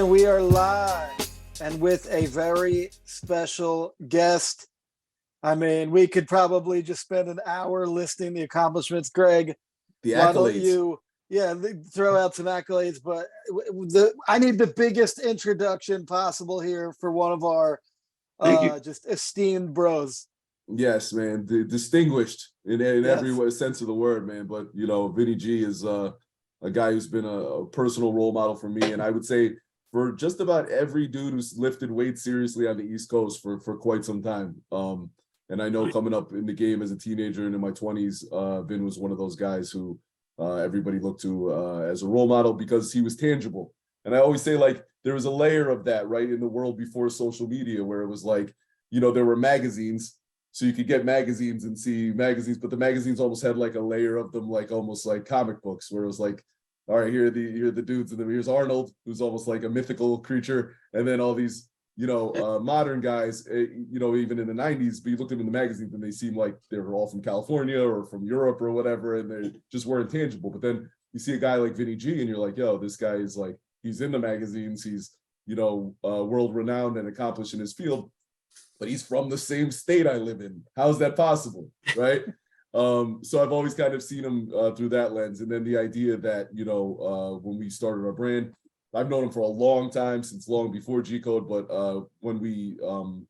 And we are live and with a very special guest. I mean, we could probably just spend an hour listing the accomplishments. Greg, the why don't accolades. throw out some accolades, but I need the biggest introduction possible here for one of our just esteemed bros. Yes, man, distinguished in Yes. every sense of the word, man. But you know, Vinny G is a guy who's been a personal role model for me, and I would say for just about every dude who's lifted weights seriously on the East Coast for quite some time. And I know coming up in the game as a teenager and in my 20s, Vin was one of those guys who everybody looked to as a role model because he was tangible. And I always say, like, there was a layer of that, right, in the world before social media, where it was like, you know, there were magazines, so you could get magazines and see magazines, but the magazines almost had like a layer of them, like almost like comic books, where it was like, all right, here are the dudes, and then here's Arnold, who's almost like a mythical creature, and then all these, you know, modern guys, you know, even in the 90s, but you looked at them in the magazines and they seemed like they were all from California or from Europe or whatever, and they just weren't tangible. But then you see a guy like Vinny G and you're like, yo, this guy is like, he's in the magazines, he's, you know, world renowned and accomplished in his field, but he's from the same state I live in. How's that possible, right? So I've always kind of seen him through that lens. And then the idea that, you know, when we started our brand, I've known him for a long time, since long before Gcode, but when we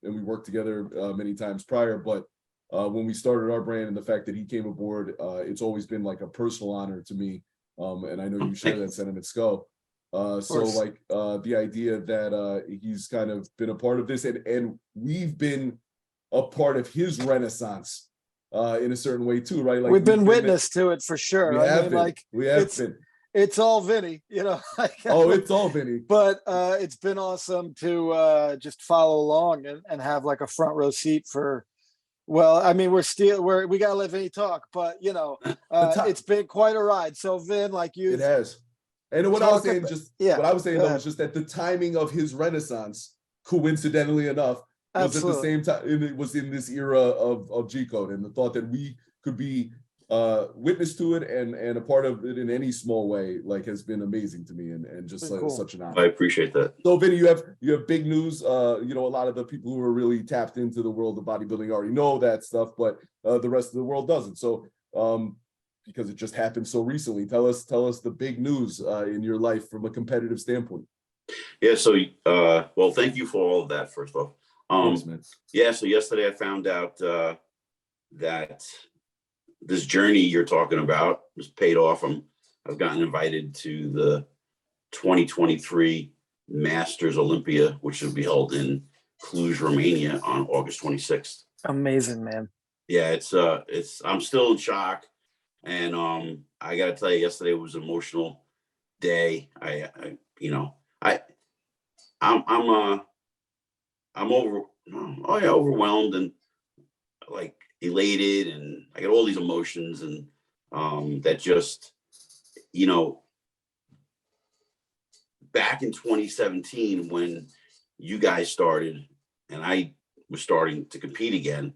worked together many times prior, but when we started our brand and the fact that he came aboard, it's always been like a personal honor to me. And I know you share that sentiment, Sco. So like the idea that he's kind of been a part of this, and we've been a part of his renaissance in a certain way too, right? Like we've been witness to it for sure. We have been. It's all Vinny, you know. It's all Vinny. But it's been awesome to just follow along and have like a front row seat for. Well, I mean, we gotta let Vinny talk, but you know, it's been quite a ride. So Vin, like you, it has. And what I was saying, was just that the timing of his renaissance, coincidentally enough, was at the same time. It was in this era of Gcode, and the thought that we could be witness to it and a part of it in any small way, like, has been amazing to me, and just like, cool. Such an honor. I appreciate that. So Vinny, you have big news. You know, a lot of the people who are really tapped into the world of bodybuilding already know that stuff, but the rest of the world doesn't. So because it just happened so recently, tell us the big news in your life from a competitive standpoint. Yeah, so well, thank you for all of that, first off. Yeah, so yesterday I found out that this journey you're talking about was paid off. I've gotten invited to the 2023 Masters Olympia, which will be held in Cluj, Romania on August 26th. Amazing, man. Yeah, it's I'm still in shock. And I got to tell you, yesterday was an emotional day. I'm overwhelmed and like elated, and I get all these emotions, and that just, you know, back in 2017 when you guys started and I was starting to compete again,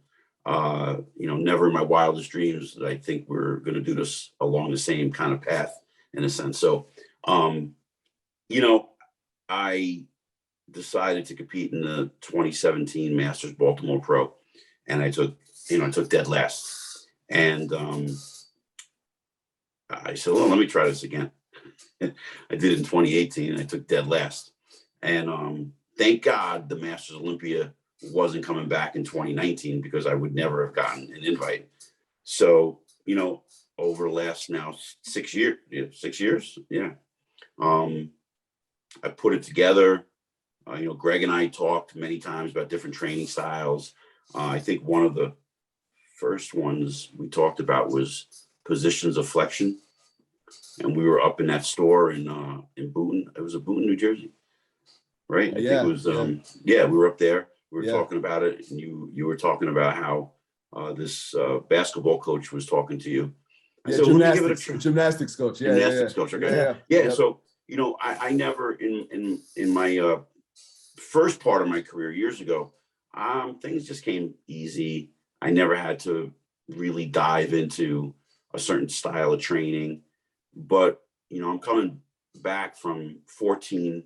you know, never in my wildest dreams that I think we're going to do this along the same kind of path, in a sense. So, you know, I decided to compete in the 2017 Masters Baltimore Pro, and I took dead last. And I said, well, let me try this again. I did it in 2018, and I took dead last. And thank God the Masters Olympia wasn't coming back in 2019, because I would never have gotten an invite. So, you know, over the last now 6 years, I put it together. You know, Greg and I talked many times about different training styles. I think one of the first ones we talked about was positions of flexion, and we were up in that store in Boonton. It was Boonton, New Jersey, right? I think it was. We were up there. We were talking about it, and you were talking about how this basketball coach was talking to you. I said, gymnastics coach. Gymnastics coach. Okay. Yeah. So, you know, I never in my first part of my career years ago, things just came easy. I never had to really dive into a certain style of training. But, you know, I'm coming back from 14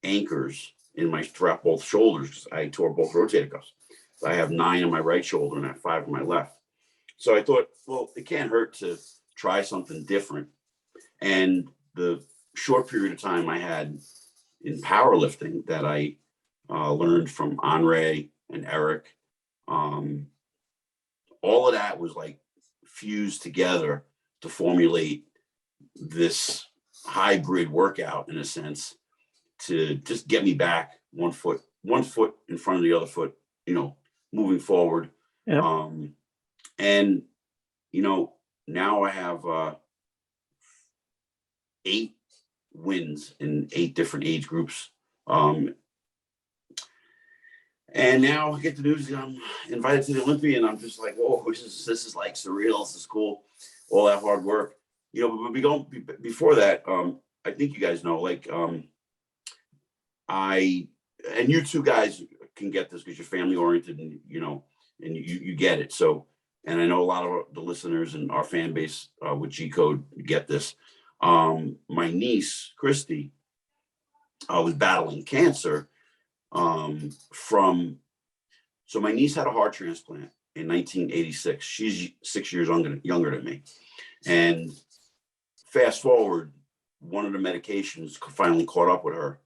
anchors in my throughout both shoulders because I tore both rotator cuffs. So I have 9 on my right shoulder and I have 5 on my left. So I thought, well, it can't hurt to try something different. And the short period of time I had in powerlifting that I learned from Andre and Eric, all of that was like fused together to formulate this hybrid workout in a sense to just get me back one foot in front of the other foot, moving forward. Yep. And, now I have 8 wins in 8 different age groups. And now I get the news I'm invited to the Olympia, and I'm just like, whoa, this is like surreal. This is cool. All that hard work, but before that, I think you guys know, like, and you two guys can get this because you're family oriented and, and you get it. So, and I know a lot of the listeners and our fan base with Gcode get this. My niece, Christy, was battling cancer so my niece had a heart transplant in 1986. She's 6 years younger than me. And fast forward, one of the medications finally caught up with her,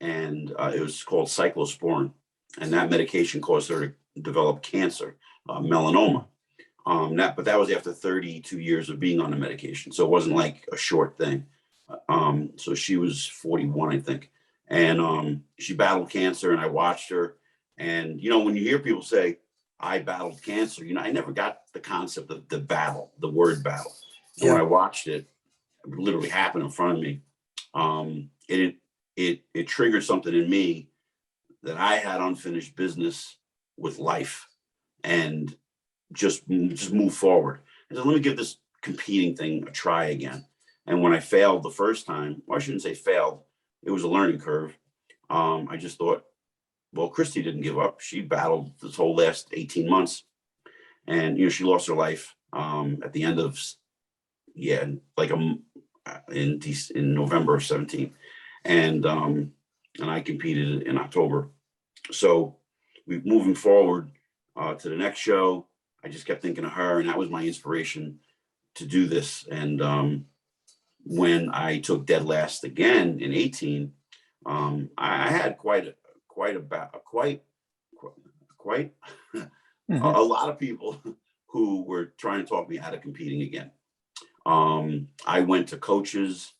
and it was called cyclosporin. And that medication caused her to develop cancer, melanoma. But that was after 32 years of being on the medication. So it wasn't like a short thing. So she was 41, I think. And she battled cancer, and I watched her. And, when you hear people say, I battled cancer, I never got the concept of the battle, the word battle. And when I watched it literally happen in front of me, it triggered something in me that I had unfinished business with life and just move forward. And so let me give this competing thing a try again. And when I failed the first time, well, I shouldn't say failed, it was a learning curve. I just thought, well, Christy didn't give up. She battled this whole last 18 months. And, she lost her life at the end of, in November of 17. And I competed in October. So moving forward to the next show, I just kept thinking of her, and that was my inspiration to do this. And when I took dead last again in 18, I had quite a lot of people who were trying to talk me out of competing again. I went to coaches.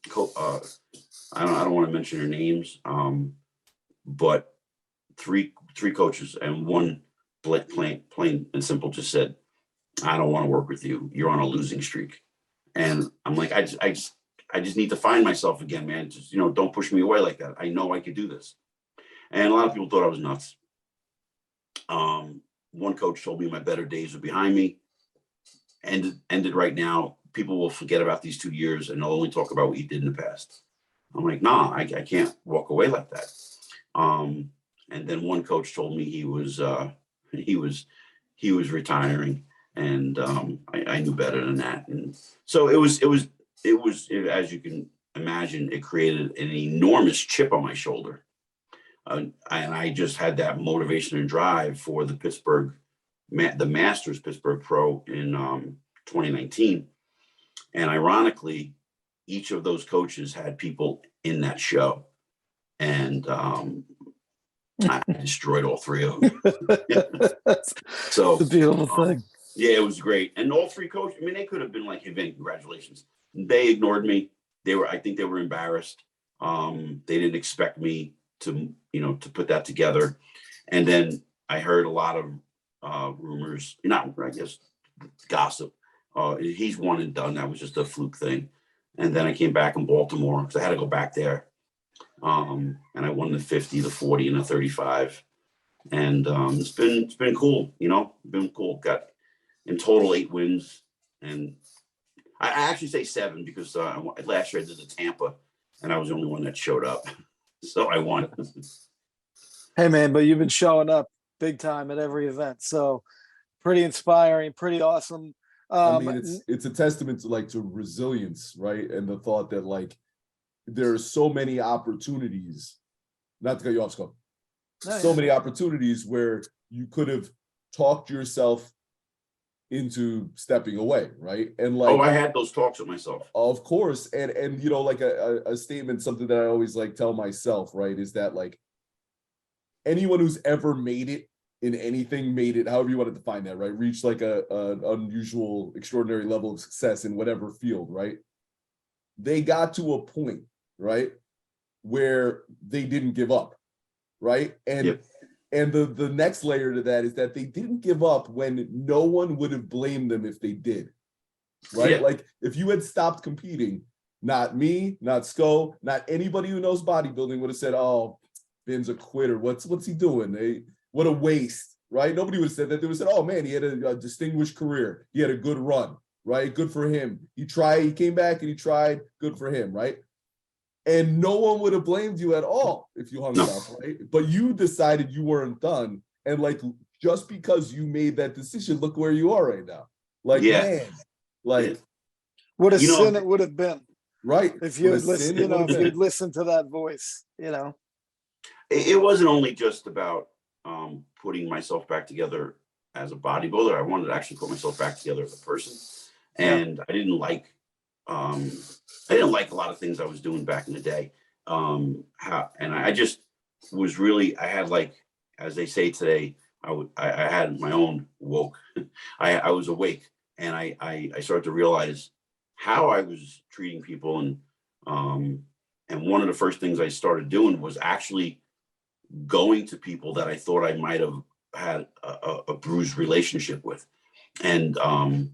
I don't want to mention their names, but three coaches, and one plain and simple just said, I don't want to work with you. You're on a losing streak. And I'm like, I just need to find myself again, man. Just, don't push me away like that. I know I could do this. And a lot of people thought I was nuts. One coach told me my better days are behind me. Ended right now. People will forget about these 2 years and they'll only talk about what you did in the past. I'm like, nah, I can't walk away like that. And then one coach told me he was retiring, and I knew better than that. And so it was, as you can imagine, it created an enormous chip on my shoulder. And I just had that motivation and drive for the Masters Pittsburgh Pro in 2019. And ironically, each of those coaches had people in that show. And I destroyed all 3 of them. So it's a beautiful thing. Yeah, it was great. And all 3 coaches, they could have been like, hey, Vin, congratulations. They ignored me. I think they were embarrassed. They didn't expect me to put that together. And then I heard a lot of rumors, gossip. He's one and done. That was just a fluke thing. And then I came back in Baltimore because I had to go back there. And I won the 50, the 40, and the 35. And it's been cool, been cool. Got in total 8 wins. And I actually say 7 because last year I did the Tampa and I was the only one that showed up. So I won. Hey, man, but you've been showing up big time at every event. So pretty inspiring, pretty awesome. It's a testament to resilience, right? And the thought that there are so many opportunities not to cut you off, Scott. No, So yeah. many opportunities where you could have talked yourself into stepping away, right? And like, Oh, I had those talks with myself. of course, and you know, like a statement, something that I always like tell myself, right, is that like anyone who's ever made it in anything, made it, however you want to define that, right? Reached like a unusual, extraordinary level of success in whatever field, right? They got to a point, right, where they didn't give up, right? And Yep. and the next layer to that is that they didn't give up when no one would have blamed them if they did, right? Yeah. Like if you had stopped competing, not me, not Sco, not anybody who knows bodybuilding would have said, "Oh, Ben's a quitter. What's he doing? What a waste," right? Nobody would have said that. They would have said, "Oh man, he had a distinguished career. He had a good run, right? Good for him. He tried. He came back and he tried. Good for him, right?" And no one would have blamed you at all if you hung it up, right? But you decided you weren't done. And like, just because you made that decision, look where you are right now. Like, Yeah. man, like, Yeah. What a You know- sin it would have been right. if you What a had listened, sin it would have if been. you'd listened to that voice, It wasn't only just about putting myself back together as a bodybuilder. I wanted to actually put myself back together as a person. And I didn't like a lot of things I was doing back in the day. I just was really, I had like, as they say today, I had my own woke. I was awake, and I started to realize how I was treating people. And one of the first things I started doing was actually going to people that I thought I might have had a bruised relationship with, and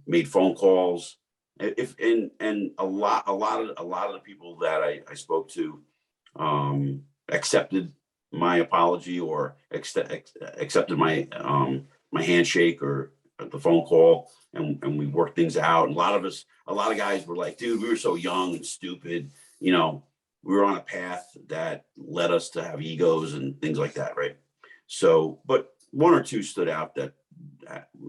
made phone calls. And a lot of the people that I spoke to accepted my apology, or accepted my my handshake or the phone call, and we worked things out. And a lot of guys were like, "Dude, we were so young and stupid, we were on a path that led us to have egos and things like that," right? So, but one or two stood out that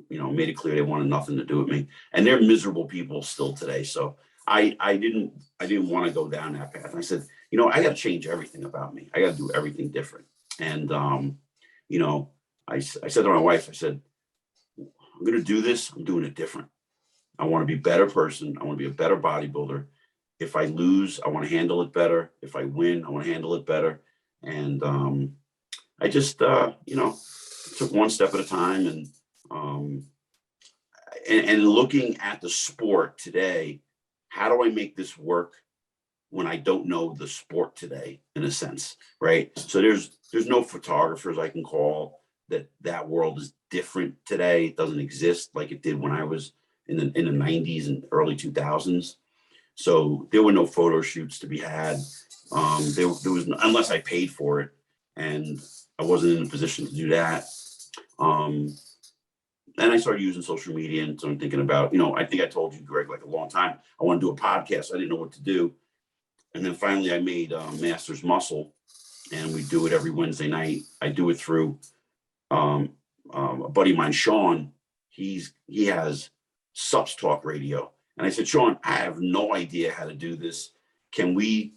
made it clear they wanted nothing to do with me, and they're miserable people still today. So I didn't want to go down that path. And I said, I got to change everything about me. I got to do everything different. And I said to my wife, I said, "I'm going to do this. I'm doing it different. I want to be a better person. I want to be a better bodybuilder. If I lose, I want to handle it better. If I win, I want to handle it better." And I just took one step at a time, and looking at the sport today, how do I make this work when I don't know the sport today, in a sense, right? So there's no photographers I can call. That world is different today. It doesn't exist like it did when I was in the 90s and early 2000s. So there were no photo shoots to be had. There was, unless I paid for it, and I wasn't in a position to do that. And I started using social media, and so I'm thinking about, I think I told you, Greg, like a long time, I want to do a podcast. I didn't know what to do. And then finally I made Masters Muscle, and we do it every Wednesday night. I do it through a buddy of mine, Sean. He has Subs Talk Radio. And I said, "Sean, I have no idea how to do this. Can we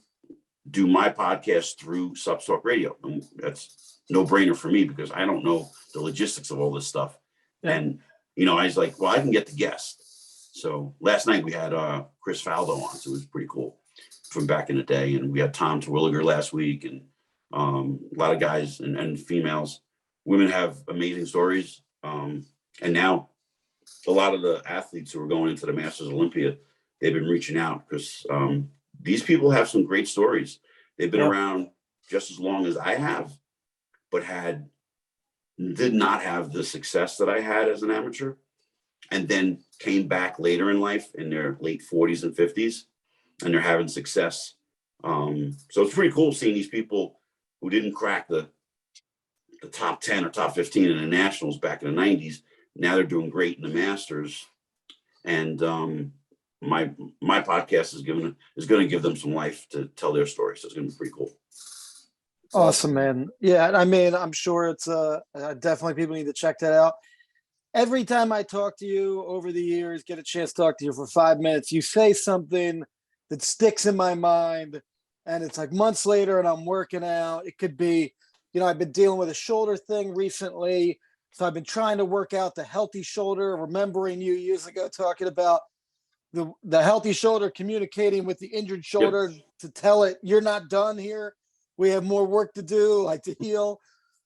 do my podcast through Subs Talk Radio?" And that's no brainer for me, because I don't know the logistics of all this stuff. Yeah. And, I was like, well, I can get the guest. So last night we had Chris Faldo on, so it was pretty cool, from back in the day. And we had Tom Terwilliger last week, and a lot of guys and females. Women have amazing stories. And now a lot of the athletes who are going into the Masters Olympia, they've been reaching out, because these people have some great stories. They've been around just as long as I have, but did not have the success that I had as an amateur, and then came back later in life in their late 40s and 50s, and they're having success. So it's pretty cool seeing these people who didn't crack the top 10 or top 15 in the nationals back in the 90s. Now they're doing great in the Masters. And my podcast is going to give them some life to tell their story. So it's going to be pretty cool. Awesome, man. Yeah, I mean, I'm sure it's definitely, people need to check that out. Every time I talk to you over the years, get a chance to talk to you for 5 minutes, you say something that sticks in my mind, and it's like months later and I'm working out. It could be, I've been dealing with a shoulder thing recently. So I've been trying to work out the healthy shoulder, remembering you years ago talking about the healthy shoulder communicating with the injured shoulder to tell it, you're not done here. We have more work to do, like to heal.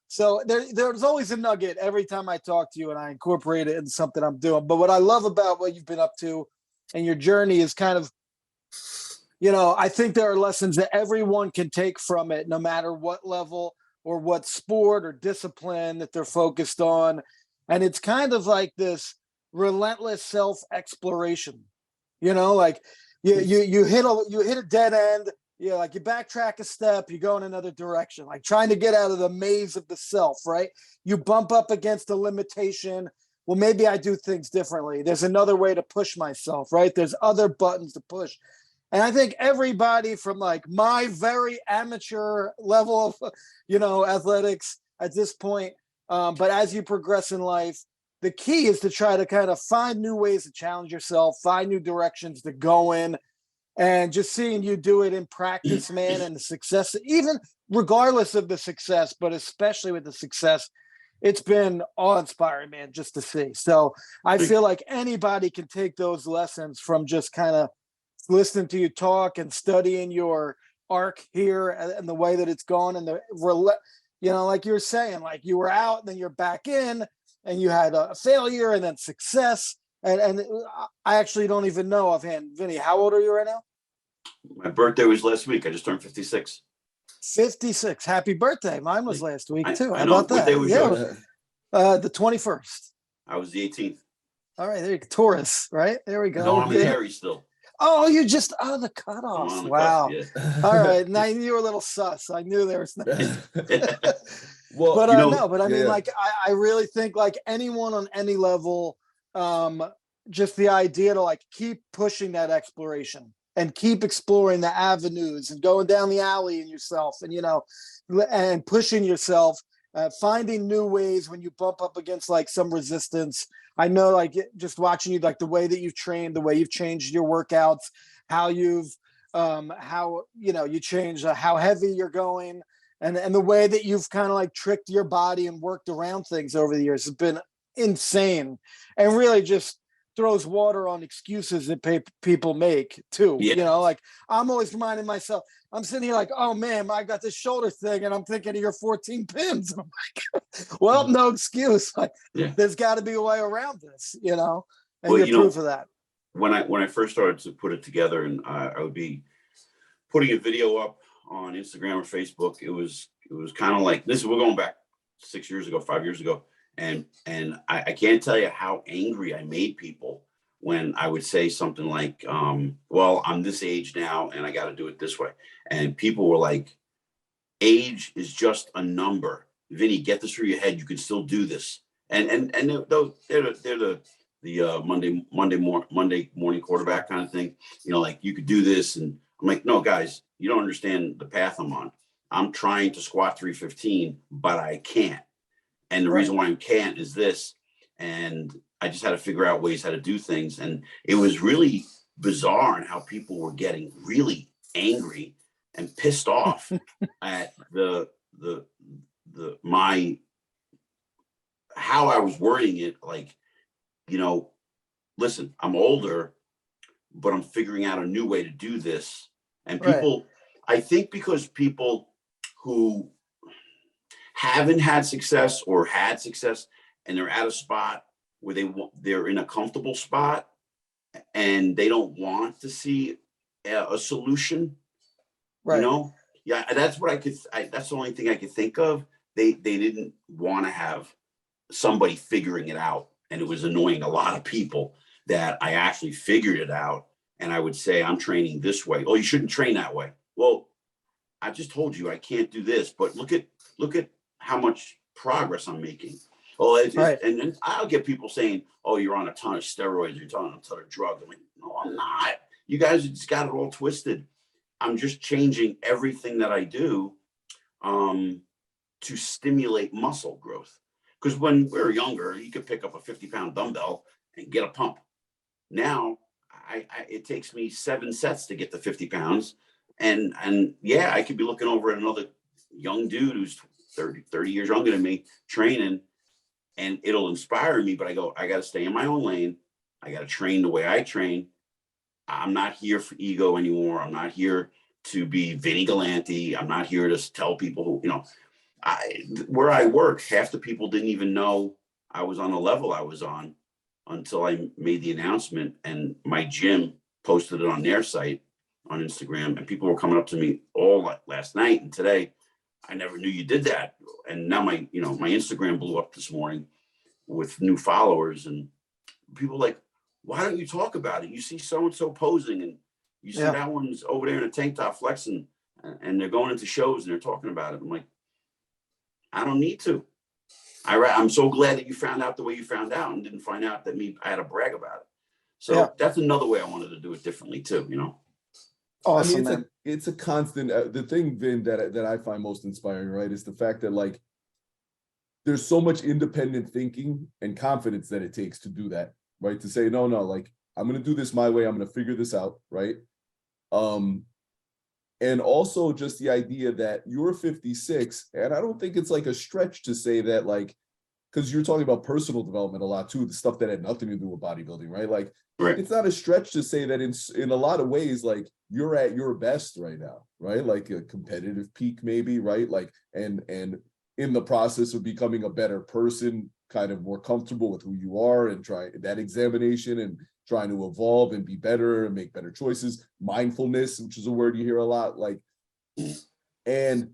So there's always a nugget every time I talk to you, and I incorporate it in something I'm doing. But what I love about what you've been up to and your journey is kind of, I think there are lessons that everyone can take from it, no matter what level or what sport or discipline that they're focused on. And it's kind of like this relentless self-exploration, like you hit a dead end, like you backtrack a step, you go in another direction, like trying to get out of the maze of the self, right? You bump up against a limitation. Well, maybe I do things differently. There's another way to push myself, right? There's other buttons to push. And I think everybody from like my very amateur level of, athletics at this point, but as you progress in life, the key is to try to kind of find new ways to challenge yourself, find new directions to go in, and just seeing you do it in practice, man, and the success, even regardless of the success, but especially with the success, it's been awe-inspiring, man, just to see. So I feel like anybody can take those lessons from just kind of listening to you talk and studying your arc here and the way that it's gone, and like you were saying, like you were out and then you're back in, and you had a failure and then success. And I actually don't even know offhand, Vinny, how old are you right now? My birthday was last week. I just turned 56. 56. Happy birthday. Mine was last week too. I How know. about that? What day was yours? The 21st. I was the 18th. All right, there you go. Taurus, right? There we go. No, I'm in Aries still. Oh, you just the cutoff. Wow. Cusp, yeah. All right. Now you were a little sus. I knew there was Well, but I mean, like I really think like anyone on any level, just the idea to like keep pushing that exploration and keep exploring the avenues and going down the alley in yourself, and and pushing yourself, finding new ways when you bump up against like some resistance. I know, like just watching you, like the way that you've trained, the way you've changed your workouts, how you've you change how heavy you're going, and the way that you've kind of like tricked your body and worked around things over the years has been insane, and really just throws water on excuses that people make too. Like I'm always reminding myself, I'm sitting here like, oh man, I got this shoulder thing, and I'm thinking of your 14 pins. And I'm like, well, no excuse. Like, there's got to be a way around this, and well, you're proof of that. When I first started to put it together, and I would be putting a video up on Instagram or Facebook, it was kind of like this. We're going back 6 years ago, 5 years ago, and I can't tell you how angry I made people when I would say something like, well, I'm this age now and I got to do it this way. And people were like, age is just a number. Vinny, get this through your head. You can still do this. And they're the Monday morning quarterback kind of thing. Like you could do this. And I'm like, no, guys, you don't understand the path I'm on. I'm trying to squat 315, but I can't. And the reason why I can't is this. And I just had to figure out ways how to do things. And it was really bizarre in how people were getting really angry and pissed off at how I was wording it. Like, listen, I'm older, but I'm figuring out a new way to do this. And people, I think because people who haven't had success or had success and they're at a spot where they're in a comfortable spot and they don't want to see a solution, that's what that's the only thing I could think of. They didn't want to have somebody figuring it out, and it was annoying a lot of people that I actually figured it out. And I would say, I'm training this way. Oh, you shouldn't train that way. Well, I just told you I can't do this, but look at how much progress I'm making. Oh, and then I'll get people saying, oh, you're on a ton of steroids, you're on a ton of drugs. I'm like, no, I'm not. You guys just got it all twisted. I'm just changing everything that I do to stimulate muscle growth. Because when we were younger, you could pick up a 50-pound dumbbell and get a pump. Now, it takes me 7 sets to get to 50 pounds. And yeah, I could be looking over at another young dude who's 30 years younger than me training, and it'll inspire me. But I go, I got to stay in my own lane. I got to train the way I train. I'm not here for ego anymore. I'm not here to be Vinny Galante. I'm not here to tell people who, where I work, half the people didn't even know I was on the level I was on until I made the announcement, and my gym posted it on their site on Instagram, and people were coming up to me all last night and today. I never knew you did that. And now my Instagram blew up this morning with new followers, and people are like, why don't you talk about it? You see so-and-so posing, and you see that one's over there in a tank top flexing, and they're going into shows and they're talking about it. I'm like, I don't need to. I'm so glad that you found out the way you found out and didn't find out that I had to brag about it. So that's another way I wanted to do it differently too, Awesome, I mean, it's a constant, the thing, Vin, that I find most inspiring, right, is the fact that, like, there's so much independent thinking and confidence that it takes to do that, right? To say, no, like, I'm going to do this my way. I'm going to figure this out, right? And also just the idea that you're 56, and I don't think it's like a stretch to say that, like, because you're talking about personal development a lot too, the stuff that had nothing to do with bodybuilding, right? Like, it's not a stretch to say that in a lot of ways, like, you're at your best right now, right? Like a competitive peak, maybe, right? Like, and in the process of becoming a better person, kind of more comfortable with who you are, and try that examination and trying to evolve and be better and make better choices. Mindfulness, which is a word you hear a lot, like, and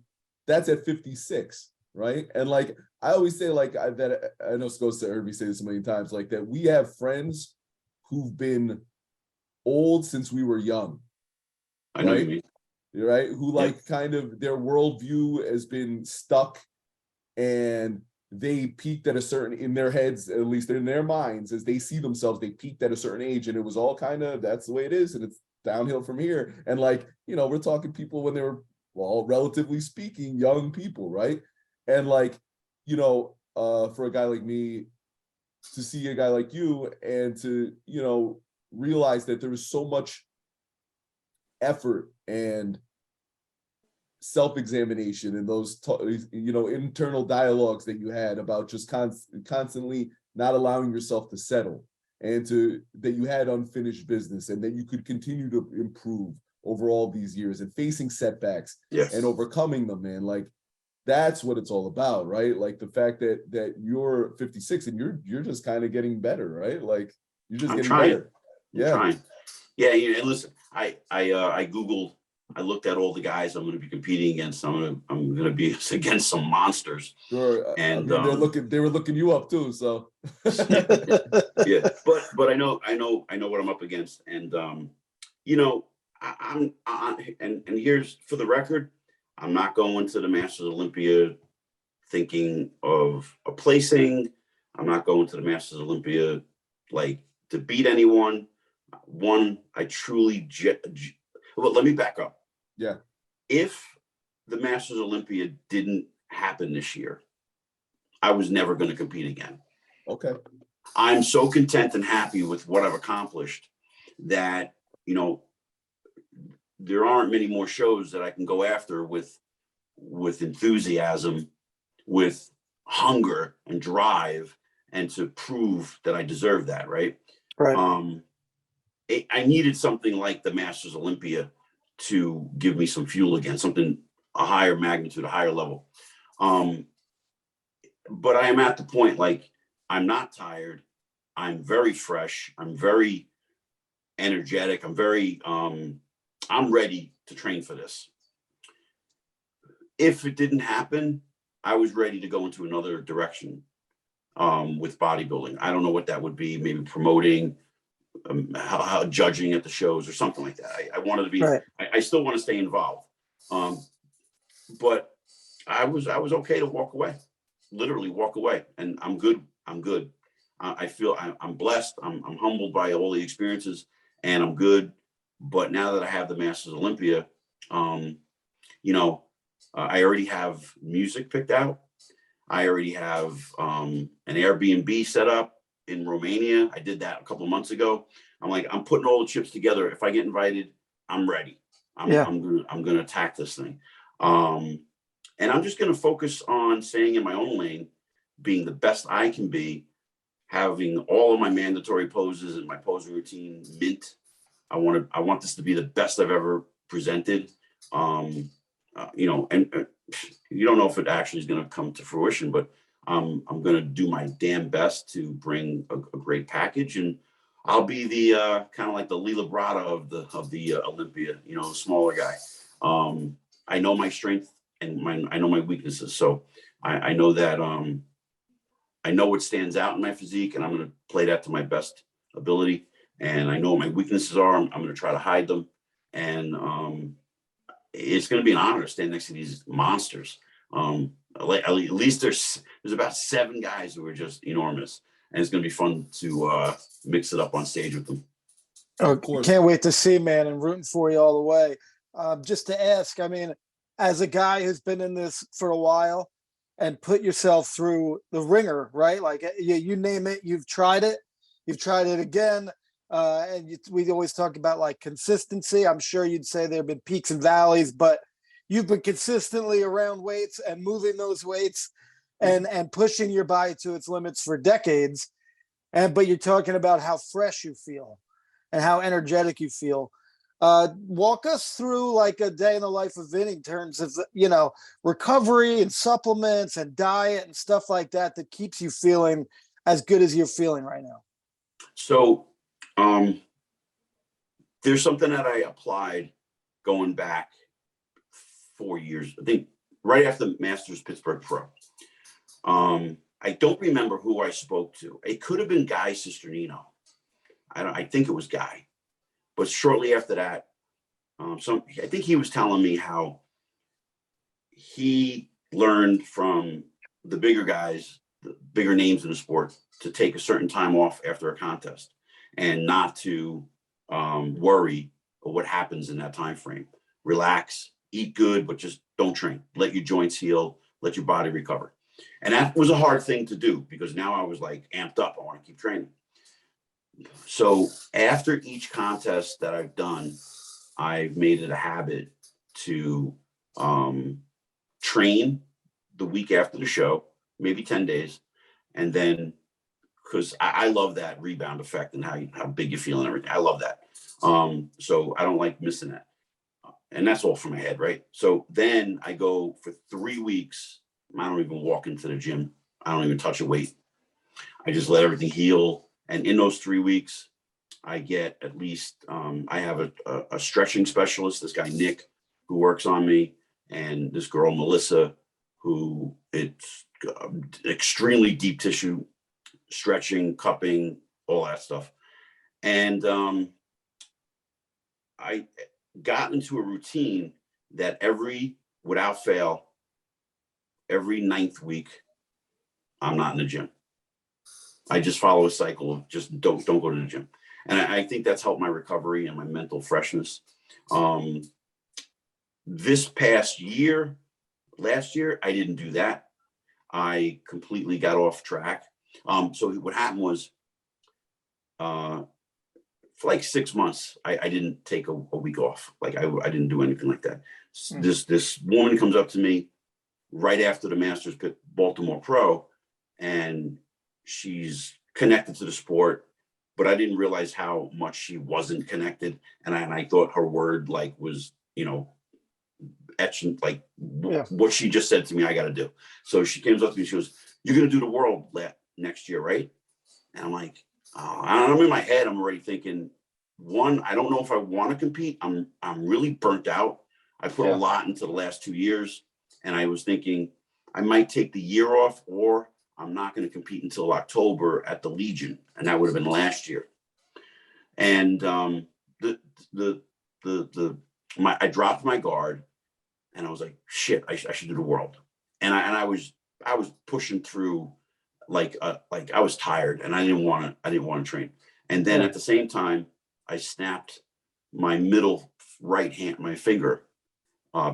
that's at 56, right? And like, I always say, like, I know Scosa heard me say this a million times, like, that we have friends who've been old since we were young. I know what you mean. Right? Who, like, kind of their worldview has been stuck, and they peaked at a certain, in their heads, at least in their minds, as they see themselves, they peaked at a certain age, and it was all kind of, that's the way it is, and it's downhill from here. And like, we're talking people when they were, well, relatively speaking, young people, right? And like, for a guy like me to see a guy like you and to, realize that there was so much effort and self-examination and those internal dialogues that you had about just constantly not allowing yourself to settle, and that you had unfinished business, and that you could continue to improve over all these years, and facing setbacks and overcoming them, man. Like, that's what it's all about, right? Like, the fact that you're 56 and you're just kind of getting better, right? Like, you're just getting better. Trying. Yeah, and listen, I Googled, I looked at all the guys I'm going to be competing against. I'm going to be against some monsters. Sure. And I mean, they were looking you up too. So yeah, but I know what I'm up against. And I'm and here's for the record, I'm not going to the Masters Olympia thinking of a placing. I'm not going to the Masters Olympia like to beat anyone. I truly well, let me back up. Yeah. If the Masters Olympia didn't happen this year, I was never going to compete again. Okay. I'm so content and happy with what I've accomplished that, there aren't many more shows that I can go after with enthusiasm, with hunger and drive, and to prove that I deserve that. Right. Right. I needed something like the Masters Olympia to give me some fuel again, something, a higher magnitude, a higher level. But I am at the point, like, I'm not tired. I'm very fresh. I'm very energetic. I'm ready to train for this. If it didn't happen, I was ready to go into another direction with bodybuilding. I don't know what that would be, maybe promoting, how judging at the shows or something like that. I wanted to be, I still want to stay involved. But I was okay to walk away, literally walk away. And I'm good. I feel I'm blessed. I'm humbled by all the experiences, and I'm good. But now that I have the Masters Olympia, I already have music picked out. I already have an Airbnb set up in Romania. I did that a couple of months ago. I'm like, I'm putting all the chips together. If I get invited, I'm ready. I'm gonna attack this thing. And I'm just gonna focus on staying in my own lane, being the best I can be, having all of my mandatory poses and my posing routine mint. I want this to be the best I've ever presented. And you don't know if it actually is going to come to fruition, but I'm going to do my damn best to bring a great package, and I'll be the kind of like the Lila Brada of the Olympia, smaller guy. I know my strength and I know my weaknesses, so I know that I know what stands out in my physique, and I'm going to play that to my best ability. And I know what my weaknesses are. I'm going to try to hide them, and it's going to be an honor to stand next to these monsters. At least there's about 7 guys who are just enormous, and it's going to be fun to mix it up on stage with them. Oh, can't wait to see, man, and rooting for you all the way. Just to ask, I mean, as a guy who's been in this for a while and put yourself through the ringer, right? Like you name it, you've tried it again. We always talk about like consistency. I'm sure you'd say there have been peaks and valleys, but you've been consistently around weights and moving those weights and pushing your body to its limits for decades. But you're talking about how fresh you feel and how energetic you feel. Walk us through like a day in the life of Vinny in terms of, recovery and supplements and diet and stuff like that keeps you feeling as good as you're feeling right now. So there's something that I applied going back 4 years, I think right after the Masters Pittsburgh Pro. I don't remember who I spoke to. It could have been Guy Cisternino. I think it was Guy. But shortly after that, I think he was telling me how he learned from the bigger guys, the bigger names in the sport, to take a certain time off after a contest and not to worry about what happens in that time frame. Relax, eat good, but just don't train. Let your joints heal, let your body recover. And that was a hard thing to do because now I was like amped up. I want to keep training. So after each contest that I've done, I've made it a habit to train the week after the show, maybe 10 days. And then, because I love that rebound effect and how big you feel and everything. I love that. So I don't like missing that. And that's all from my head, right? So then I go for 3 weeks. I don't even walk into the gym. I don't even touch a weight. I just let everything heal. And in those 3 weeks, I get at least, I have a stretching specialist, this guy, Nick, who works on me, and this girl, Melissa, who it's extremely deep tissue stretching, cupping, all that stuff. And I got into a routine that without fail, every 9th week, I'm not in the gym. I just follow a cycle of just don't go to the gym. And I think that's helped my recovery and my mental freshness. This past year, last year, I didn't do that. I completely got off track. So what happened was, for like 6 months, I didn't take a week off. Like I didn't do anything like that. This woman comes up to me right after the Masters Baltimore Pro, and she's connected to the sport, but I didn't realize how much she wasn't connected. And I thought her word was, etching, what she just said to me, I got to do. So she comes up to me, she goes, "You're going to do the world next year, right?" And I'm like, oh, I'm in my head. I'm already thinking, one, I don't know if I want to compete. I'm really burnt out. I put a lot into the last 2 years. And I was thinking I might take the year off, or I'm not going to compete until October at the Legion. And that would have been last year. And I dropped my guard, and I was like, shit, I should do the world. And I was pushing through like I was tired, and I didn't want to train. And then at the same time, I snapped my middle right hand, my finger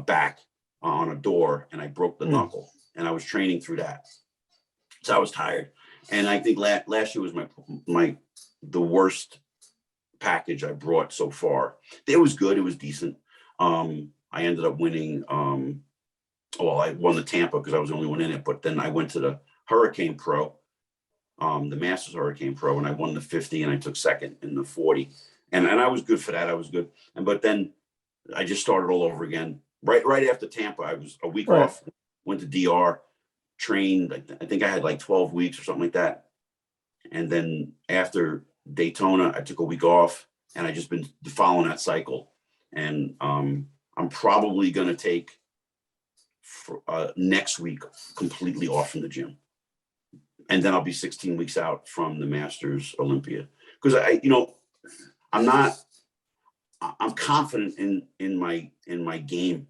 back on a door, and I broke the knuckle, and I was training through that. So I was tired. And I think last year was the worst package I brought so far. It was good. It was decent. I ended up winning. Well, I won the Tampa because I was the only one in it. But then I went to the Hurricane Pro, the Masters Hurricane Pro, and I won the 50, and I took second in the 40. And I was good for that. I was good. But then I just started all over again. Right after Tampa, I was a week off, went to DR, trained. I think I had like 12 weeks or something like that. And then after Daytona, I took a week off, and I just been following that cycle. And I'm probably going to take next week completely off from the gym. And then I'll be 16 weeks out from the Masters Olympia. Because I'm confident in my game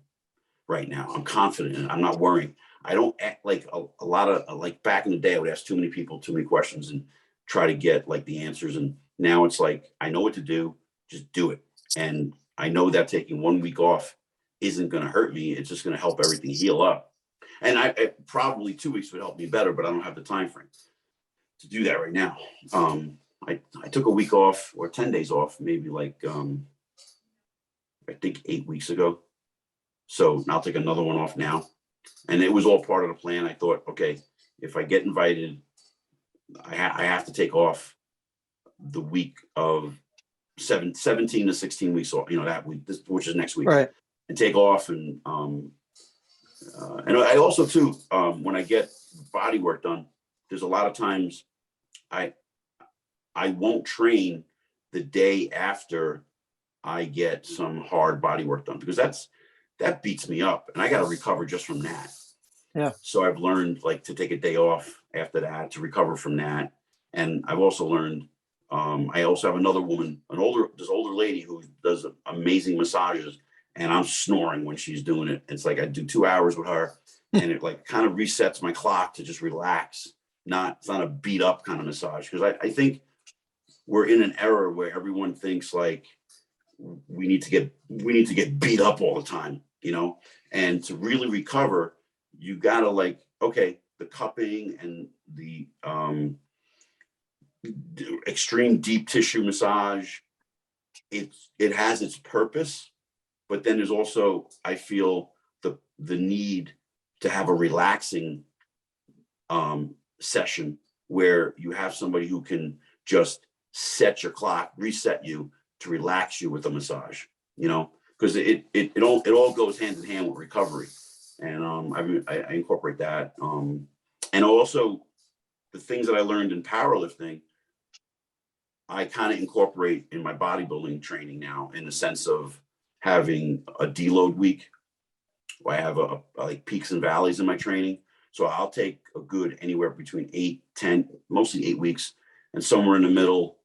right now. I'm confident in it. I'm not worrying. I don't act like a lot of, like back in the day, I would ask too many people too many questions and try to get like the answers. And now it's like, I know what to do, just do it. And I know that taking 1 week off isn't going to hurt me. It's just going to help everything heal up. And I probably 2 weeks would help me better, but I don't have the time frame to do that right now. I took a week off or 10 days off, maybe like, I think 8 weeks ago. So I'll take another one off now. And it was all part of the plan. I thought, okay, if I get invited, I have to take off the week of 17 to 16 weeks off, that week, which is next week, Right. And take off. And I also too, when I get body work done, there's a lot of times I won't train the day after I get some hard body work done, because that beats me up, and I got to recover just from that. Yeah. So I've learned like to take a day off after that to recover from that. And I've also learned, I also have another woman, this older lady who does amazing massages, and I'm snoring when she's doing it. It's like I do 2 hours with her, and it like kind of resets my clock to just relax. It's not a beat up kind of massage, because I think we're in an era where everyone thinks like we need to get beat up all the time, and to really recover, you gotta like, okay, the cupping and the extreme deep tissue massage, it has its purpose, but then there's also, I feel, the need to have a relaxing session where you have somebody who can just set your clock, reset you to relax you with a massage, because it all goes hand in hand with recovery. And I incorporate that. And also the things that I learned in powerlifting, I kind of incorporate in my bodybuilding training now, in the sense of having a deload week. I have like peaks and valleys in my training. So I'll take a good anywhere between 8, 10, mostly 8 weeks. And somewhere in the middle,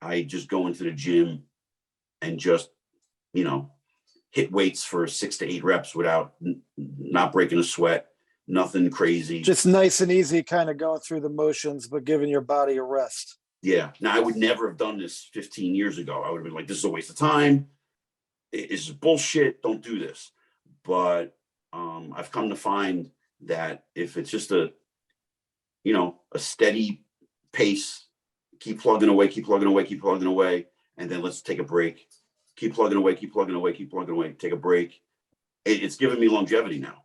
I just go into the gym and just, hit weights for 6 to 8 reps without not breaking a sweat, nothing crazy. Just nice and easy, kind of going through the motions, but giving your body a rest. Yeah. Now, I would never have done this 15 years ago. I would have been like, this is a waste of time. It's bullshit. Don't do this. But I've come to find that if it's just a steady pace, keep plugging away, and then let's take a break. Keep plugging away, take a break. It's given me longevity now.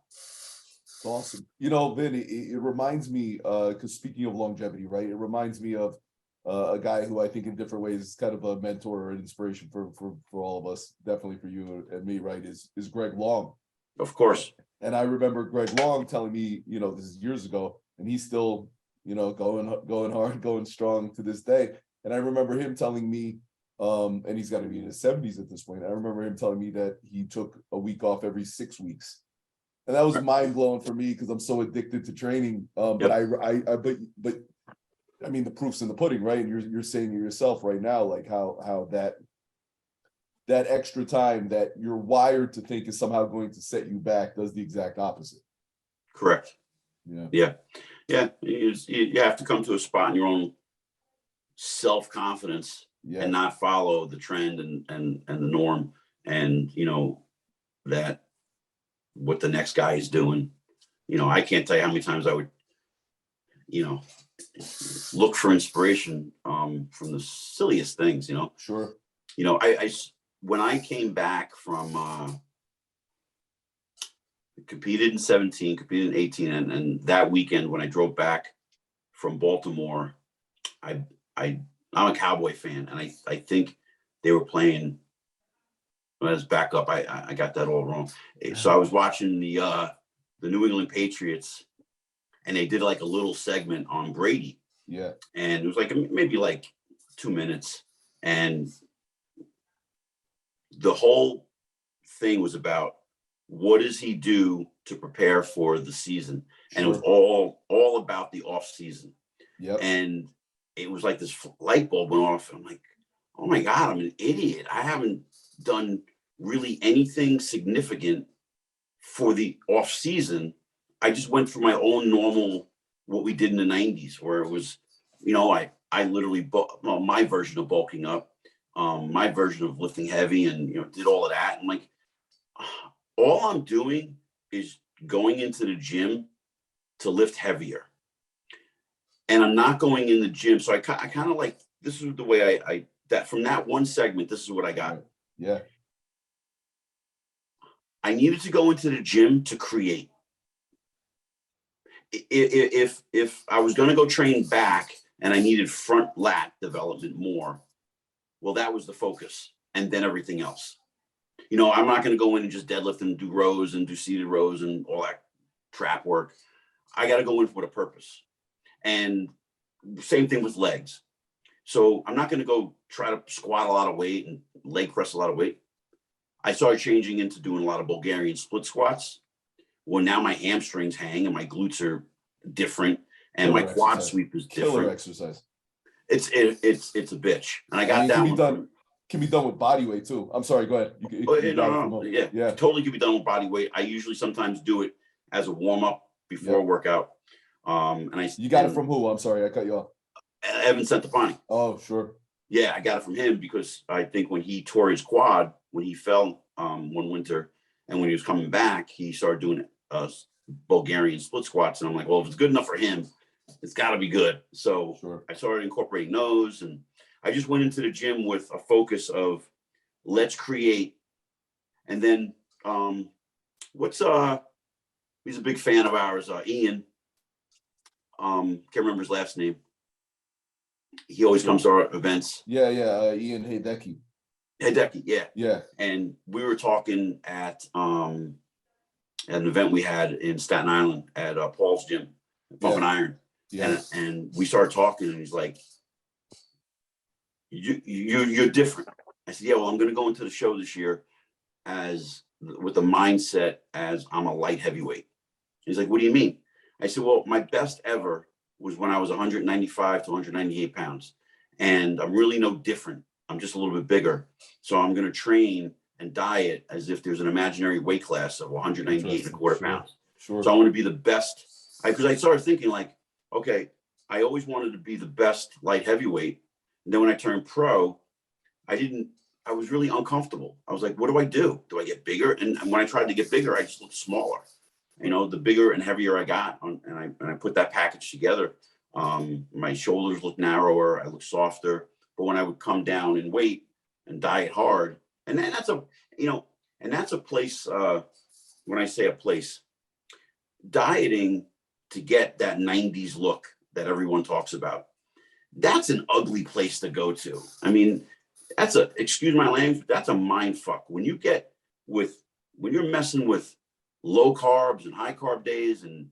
Awesome. Vin, it reminds me, because speaking of longevity, right, it reminds me of a guy who I think in different ways is kind of a mentor or an inspiration for all of us, definitely for you and me, right, is Greg Long. Of course. And I remember Greg Long telling me, this is years ago, and he's still, going hard, going strong to this day. And I remember him telling me, and he's got to be in his 70s at this point. I remember him telling me that he took a week off every 6 weeks. And that was mind blowing for me, because I'm so addicted to training. But I mean, the proof's in the pudding, right? And you're saying it yourself right now, like how that extra time that you're wired to think is somehow going to set you back does the exact opposite. Correct. Yeah. You have to come to a spot in your own self-confidence and not follow the trend and the norm, and that what the next guy is doing. I can't tell you how many times I would look for inspiration from the silliest things. Sure. I when I came back from competed in 17, competed in 18, and that weekend when I drove back from Baltimore, I'm a Cowboy fan, and I think they were playing. Let's back up. I got that all wrong. So I was watching the New England Patriots, and they did like a little segment on Brady. Yeah. And it was like maybe like 2 minutes, and the whole thing was about what does he do to prepare for the season, and it was all about the off season. Yep. And it was like this light bulb went off. I'm like, oh my God, I'm an idiot. I haven't done really anything significant for the off season. I just went through my own normal, what we did in the 90s, where it was, I literally, my version of bulking up, my version of lifting heavy, and, did all of that. And like, all I'm doing is going into the gym to lift heavier. And I'm not going in the gym. So I kind of like, this is the way I that from that one segment, this is what I got. Yeah. I needed to go into the gym to create. If I was going to go train back and I needed front lat development more, well, that was the focus. And then everything else. I'm not going to go in and just deadlift and do rows and do seated rows and all that trap work. I got to go in with a purpose. And same thing with legs. So I'm not going to go try to squat a lot of weight and leg press a lot of weight. I started changing into doing a lot of Bulgarian split squats. Well, now my hamstrings hang and my glutes are different, and my quad sweep is different. Killer exercise. It's a bitch, and I got that Can be done with body weight too. I'm sorry. Go ahead. Yeah, totally can be done with body weight. I usually sometimes do it as a warm up before a workout. You got it from who? I'm sorry, I cut you off. Evan Centopani. Oh, sure. Yeah, I got it from him because I think when he tore his quad, when he fell one winter, and when he was coming back, he started doing Bulgarian split squats. And I'm like, well, if it's good enough for him, it's got to be good. So I started incorporating those, and I just went into the gym with a focus of let's create. And then he's a big fan of ours, Ian. Can't remember his last name. He always comes to our events. Yeah. Ian Hideki. Yeah. And we were talking at an event we had in Staten Island at Paul's gym, Pump and Iron. Yeah. And we started talking, and he's like, you're different. I said, yeah, well, I'm going to go into the show this year with the mindset as I'm a light heavyweight. He's like, what do you mean? I said, well, my best ever was when I was 195 to 198 pounds. And I'm really no different. I'm just a little bit bigger. So I'm going to train and diet as if there's an imaginary weight class of 198 and a quarter pounds. Sure. So I want to be the best. Because I started thinking like, okay, I always wanted to be the best light heavyweight. And then when I turned pro, I was really uncomfortable. I was like, what do I do? Do I get bigger? And when I tried to get bigger, I just looked smaller. The bigger and heavier I got, and I put that package together, my shoulders look narrower, I look softer. But when I would come down in weight and diet hard, and then that's a place. When I say a place, dieting to get that 90s look that everyone talks about, that's an ugly place to go to. I mean, excuse my language, that's a mind fuck. When you're messing with low carbs and high carb days, and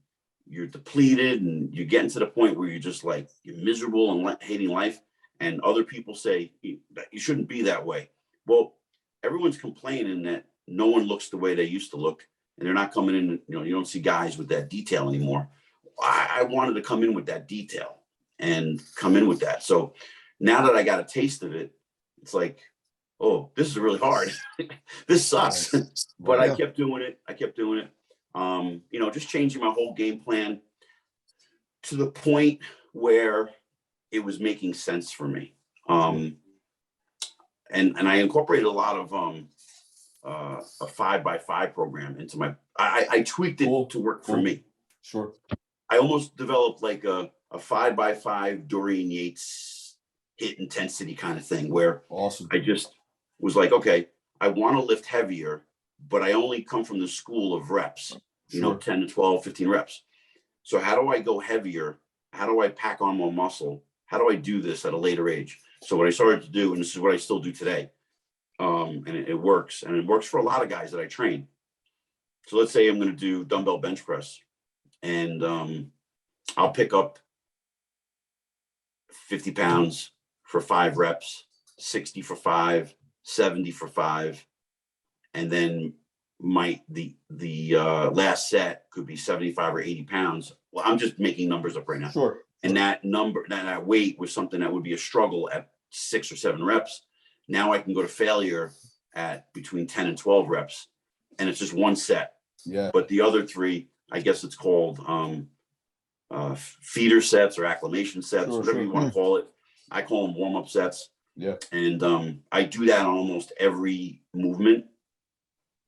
you're depleted, and you're getting to the point where you're just like, you're miserable and hating life, and other people say that you shouldn't be that way. Well, everyone's complaining that no one looks the way they used to look, and they're not coming in, you don't see guys with that detail anymore. I wanted to come in with that detail and come in with that. So now that I got a taste of it, it's like, oh, this is really hard. This sucks. But I kept doing it. Just changing my whole game plan to the point where it was making sense for me. And I incorporated a lot of a 5x5 program into I tweaked it to work for me. Sure. I almost developed like a 5x5 Dorian Yates hit intensity kind of thing, where I just was like, okay, I want to lift heavier, but I only come from the school of reps. Sure. 10 to 12, 15 reps. So how do I go heavier? How do I pack on more muscle? How do I do this at a later age? So what I started to do, and this is what I still do today, and it works. And it works for a lot of guys that I train. So let's say I'm going to do dumbbell bench press, and I'll pick up 50 pounds for 5 reps, 60 for 5, 70 for 5. And then the last set could be 75 or 80 pounds. Well, I'm just making numbers up right now. Sure. And that number, that weight was something that would be a struggle at 6 or 7 reps. Now I can go to failure at between 10 and 12 reps, and it's just one set. Yeah. But the other 3, I guess it's called feeder sets or acclimation sets, whatever you want to call it. I call them warm-up sets. Yeah. And I do that on almost every movement.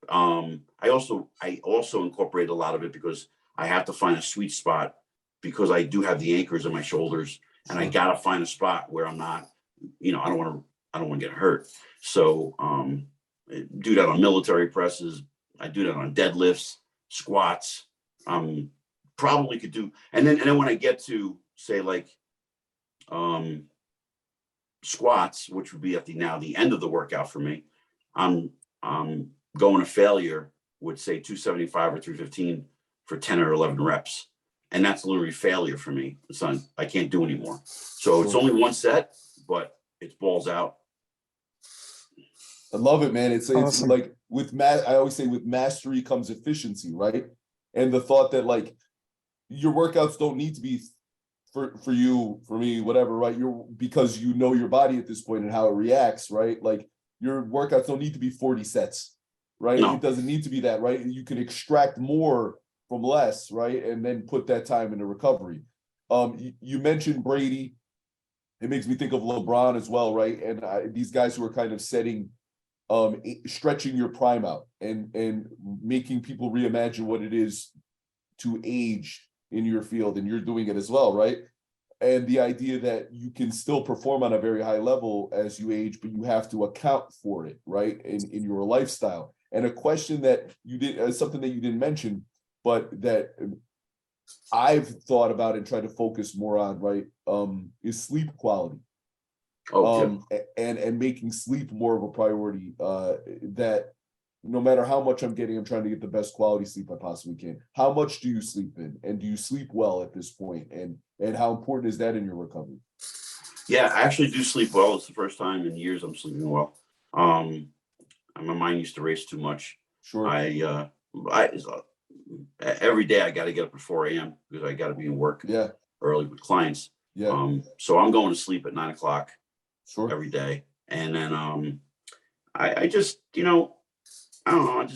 I also incorporate a lot of it because I have to find a sweet spot, because I do have the anchors in my shoulders, and I gotta find a spot where I'm not, I don't want to get hurt. So I do that on military presses. I do that on deadlifts, squats. Probably could do, and then when I get to say like squats, which would be at the end of the workout for me, I'm going to failure with say 275 or 315 for 10 or 11 reps. And that's literally failure for me. I can't do anymore. So it's only one set, but it's balls out. I love it, man. It's Awesome. like I always say with mastery comes efficiency, right? And the thought that like your workouts don't need to be for you, for me, whatever, right? Because you know your body at this point and how it reacts, right? Like your workouts don't need to be 40 sets, right? No. It doesn't need to be that, right? You can extract more from less, right? And then put that time into recovery. You mentioned Brady. It makes me think of LeBron as well, right? And these guys who are kind of stretching your prime out and making people reimagine what it is to age in your field, and you're doing it as well, right? And the idea that you can still perform on a very high level as you age, but you have to account for it, right? In your lifestyle. And a question that something that you didn't mention, but that I've thought about and tried to focus more on, right, is sleep quality. And making sleep more of a priority, that no matter how much I'm getting, I'm trying to get the best quality sleep I possibly can. How much do you sleep in? And do you sleep well at this point? And how important is that in your recovery? Yeah, I actually do sleep well. It's the first time in years I'm sleeping well. My mind used to race too much. Sure. Every day I got to get up at 4 a.m. because I got to be in work early with clients. Yeah. So I'm going to sleep at 9 o'clock every day. And then I just, I don't know.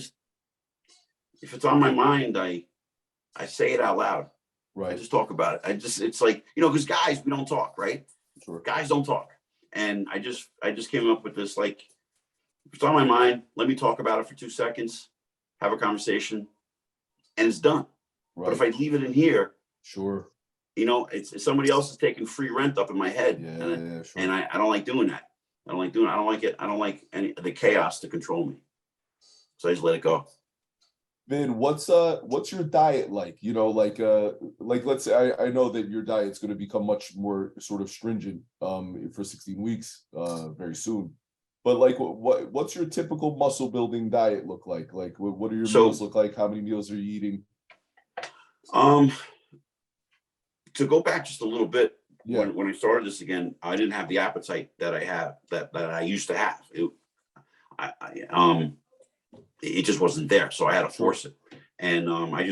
If it's on my mind, I say it out loud. Right. I just talk about it. It's like, because guys, we don't talk, right? Sure. Guys don't talk. And I just came up with this, like, if it's on my mind, let me talk about it for 2 seconds, have a conversation, and it's done. Right. But if I leave it in here, sure, it's somebody else is taking free rent up in my head. And I don't like doing that. I don't like it. I don't like the chaos to control me. So I just let it go. Vin, what's your diet like? Like let's say I know that your diet's going to become much more sort of stringent for 16 weeks very soon. But like what's your typical muscle building diet look like? Like what do your meals look like? How many meals are you eating? To go back just a little bit, when I started this again, I didn't have the appetite that I have that I used to have. It just wasn't there, so I had to force it. And I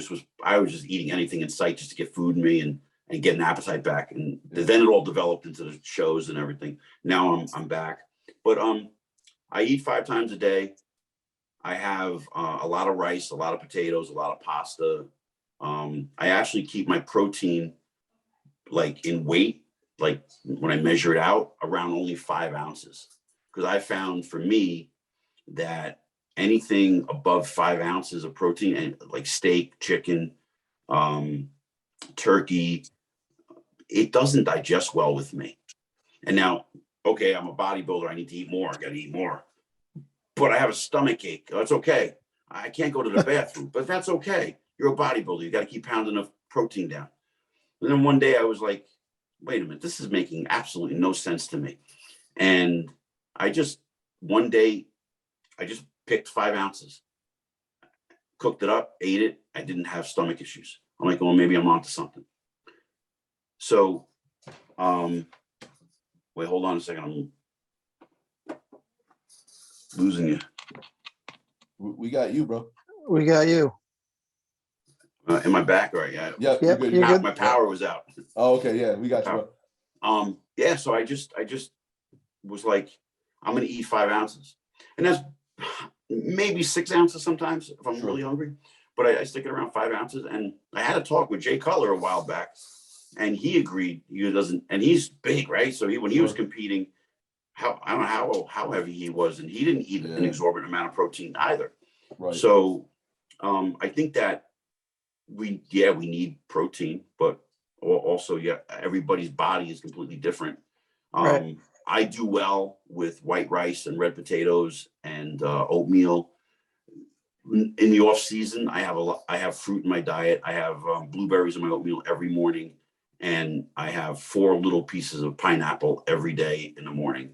was just eating anything in sight just to get food in me and get an appetite back. And then it all developed into the shows and everything. Now I'm back, but I eat 5 times a day. I have a lot of rice, a lot of potatoes, a lot of pasta. I actually keep my protein like in weight, like when I measure it out, around only 5 ounces, because I found for me that anything above 5 ounces of protein, and like steak, chicken, turkey, it doesn't digest well with me. And now, okay, I'm a bodybuilder. I need to eat more. I got to eat more. But I have a stomach ache. That's okay. I can't go to the bathroom, but that's okay. you're a bodybuilder. You got to keep pounding the protein down. And then one day I was like, wait a minute, this is making absolutely no sense to me. And one day I just picked 5 ounces, cooked it up, ate it. I didn't have stomach issues. I'm like, well, maybe I'm onto something. So, wait, hold on a second. I'm losing you. We got you, bro. We got you. Am I back? All right. Yeah. Yep, Yep, you're you're good. My power was out. Oh, okay, yeah, we got you, bro. Yeah. So I just was like, I'm going to eat 5 ounces, and that's maybe 6 ounces sometimes if I'm really hungry, but I stick it around 5 ounces. And I had a talk with Jay Cutler a while back, and he agreed. And he's big, right? So when he was competing, I don't know how heavy he was, and he didn't eat an exorbitant amount of protein either. Right. So I think that we need protein, but also, everybody's body is completely different. Right. I do well with white rice and red potatoes and oatmeal. In the off season, I have fruit in my diet. I have blueberries in my oatmeal every morning, and I have 4 little pieces of pineapple every day in the morning.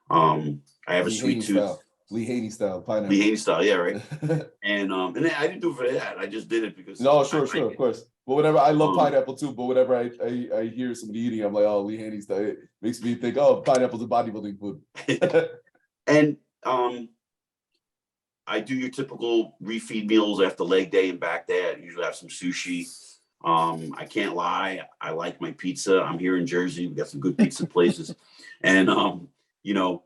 I have a sweet tooth. Lee Haney style pineapple. Lee Haney style, yeah, right. And I didn't do it for that. I just did it because sure, of course. But whenever I love pineapple too, but whenever I hear somebody eating, I'm like, oh, Lee Haney style. It makes me think, oh, pineapple's a bodybuilding food. And I do your typical refeed meals after leg day and back day. I usually have some sushi. I can't lie, I like my pizza. I'm here in Jersey. We got some good pizza places, and you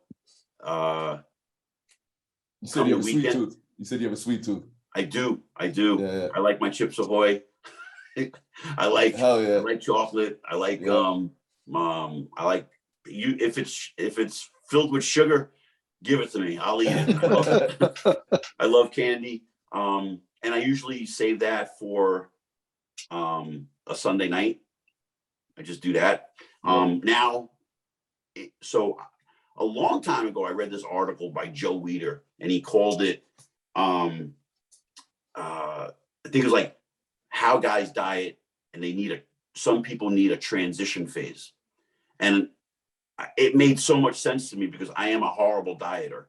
said you have a sweet tooth. You said you have a sweet tooth. I do. Yeah. I like my Chips Ahoy. I like chocolate. I like I like you. If it's filled with sugar, give it to me. I'll eat it. I love candy. And I usually save that for a Sunday night. I just do that. So a long time ago, I read this article by Joe Weider, and he called it, I think it was like how guys diet, and some people need a transition phase. And it made so much sense to me because I am a horrible dieter.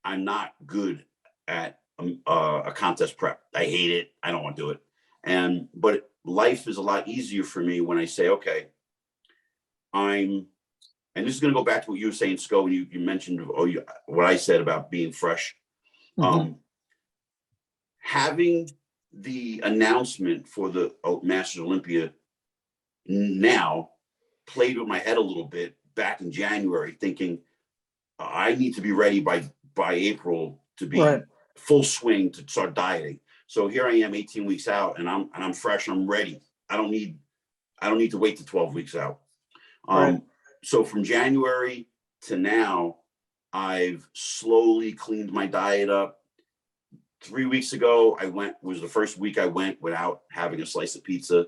I'm not good at a contest prep. I hate it. I don't want to do it. But life is a lot easier for me when I say, okay, and this is going to go back to what you were saying, Sco, when you mentioned what I said about being fresh. Mm-hmm. Having the announcement for the Masters Olympia now played with my head a little bit back in January, thinking I need to be ready by April to be full swing to start dieting. So here I am 18 weeks out, and I'm fresh. I'm ready. I don't need to wait to 12 weeks out. So from January to now, I've slowly cleaned my diet up. 3 weeks ago, was the first week I went without having a slice of pizza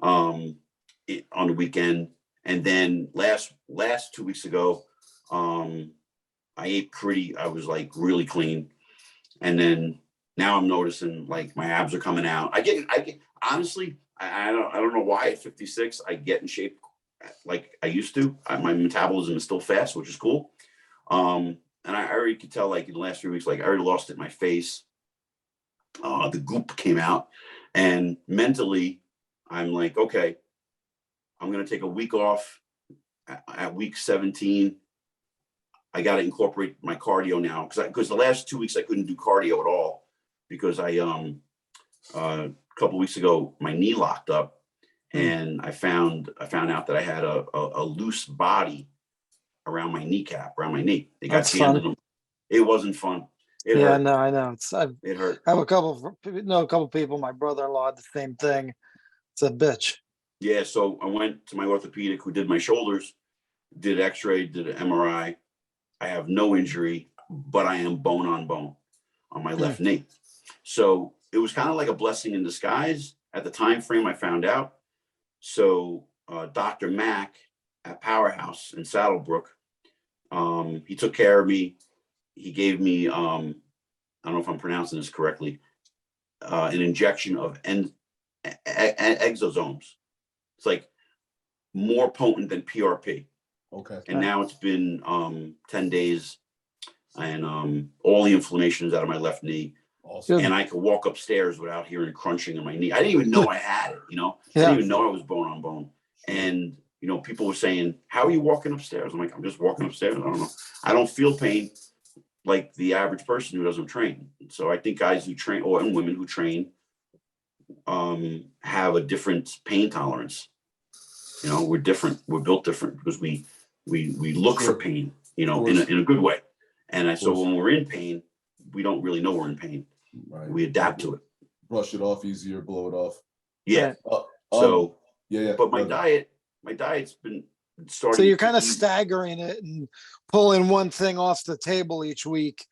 on the weekend. And then last 2 weeks ago, I was like really clean. And then now I'm noticing like my abs are coming out. I get honestly, I don't know why at 56 I get in shape like I used to. My metabolism is still fast, which is cool. And I already could tell, like in the last 3 weeks, like I already lost it in my face. The goop came out, and mentally I'm like, okay, I'm going to take a week off at week 17. I got to incorporate my cardio now because the last 2 weeks I couldn't do cardio at all because a couple weeks ago my knee locked up, and I found out that I had a loose body around my kneecap, around my knee. They got jammed in them. It wasn't fun. It hurt. No, I know. It hurt. I have a couple people. My brother-in-law had the same thing. It's a bitch. Yeah, so I went to my orthopedic who did my shoulders, did x-ray, did an MRI. I have no injury, but I am bone on bone on my left knee. So it was kind of like a blessing in disguise at the time frame I found out. So Dr. Mack at Powerhouse in Saddlebrook, he took care of me. He gave me, I don't know if I'm pronouncing this correctly, an injection of exosomes. It's like more potent than PRP. Okay. And now it's been 10 days, and all the inflammation is out of my left knee. Awesome. And I could walk upstairs without hearing crunching in my knee. I didn't even know I had it, I didn't even know I was bone on bone. And, people were saying, how are you walking upstairs? I'm like, I'm just walking upstairs. I don't know. I don't feel pain like the average person who doesn't train. So I think guys who train, and women who train, have a different pain tolerance. We're different. We're built different because we look for pain, in a good way. And so when we're in pain, we don't really know we're in pain. Right. We adapt to it. Brush it off easier, blow it off. Yeah. Yeah. But my diet's been starting. So you're kind of staggering it and pulling one thing off the table each week,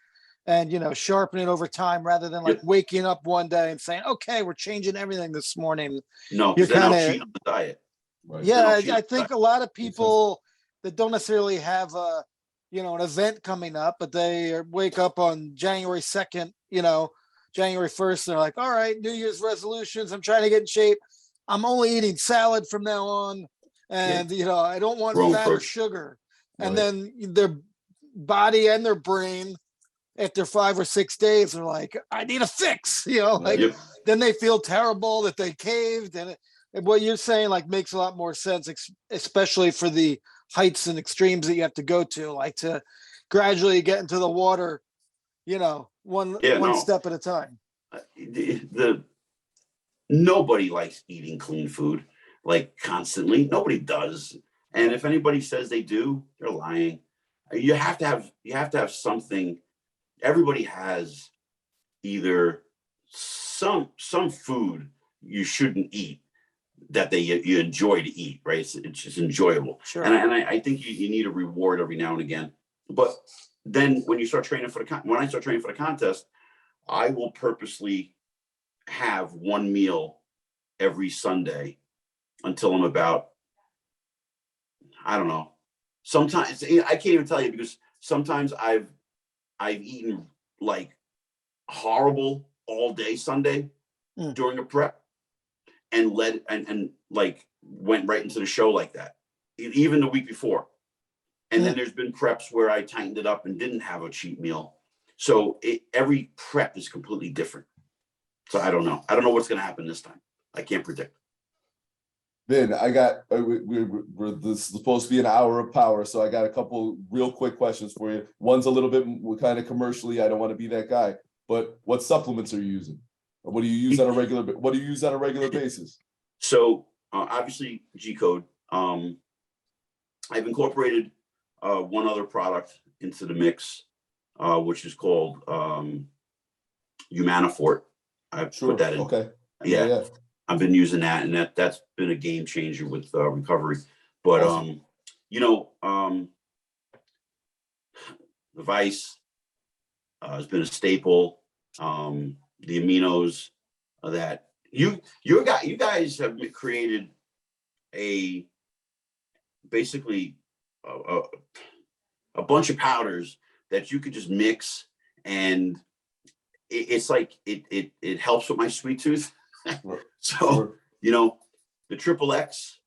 and sharpen it over time rather than like waking up one day and saying, "Okay, we're changing everything this morning." No, you're kind of cheat on the diet. Right. Yeah, I think a lot of people that don't necessarily have an event coming up, but they wake up on January 2nd, January 1st, they're like, all right, New Year's resolutions. I'm trying to get in shape. I'm only eating salad from now on. And, I don't want fat or sugar. And then their body and their brain, after 5 or 6 days, are like, I need a fix, then they feel terrible that they caved. And what you're saying makes a lot more sense, especially for the heights and extremes that you have to go to, like to gradually get into the water, one step at a time. Nobody likes eating clean food constantly. Nobody does. And if anybody says they do, they're lying. You have to have something. Everybody has either some food you shouldn't eat that you enjoy to eat, right? It's just enjoyable. Sure. And I think you need a reward every now and again. But then when you start training when I start training for the contest, I will purposely have one meal every Sunday until I'm about, I don't know. Sometimes I can't even tell you, because sometimes I've eaten horrible all day Sunday during a prep, and went right into the show like that, even the week before. And then there's been preps where I tightened it up and didn't have a cheat meal. So every prep is completely different. So I don't know. I don't know what's going to happen this time. I can't predict. Ben, I got, this is supposed to be an hour of power, so I got a couple real quick questions for you. One's a little bit kind of commercially. I don't want to be that guy, but what supplements are you using? What do you use on a regular basis? So obviously Gcode. I've incorporated one other product into the mix, which is called Humanifort. I put that in. Okay. Yeah. I've been using that, and that's been a game changer with recovery. But awesome. The Vice has been a staple. The aminos that you guys have created basically a bunch of powders that you could just mix, and it's like it helps with my sweet tooth. So the Triple X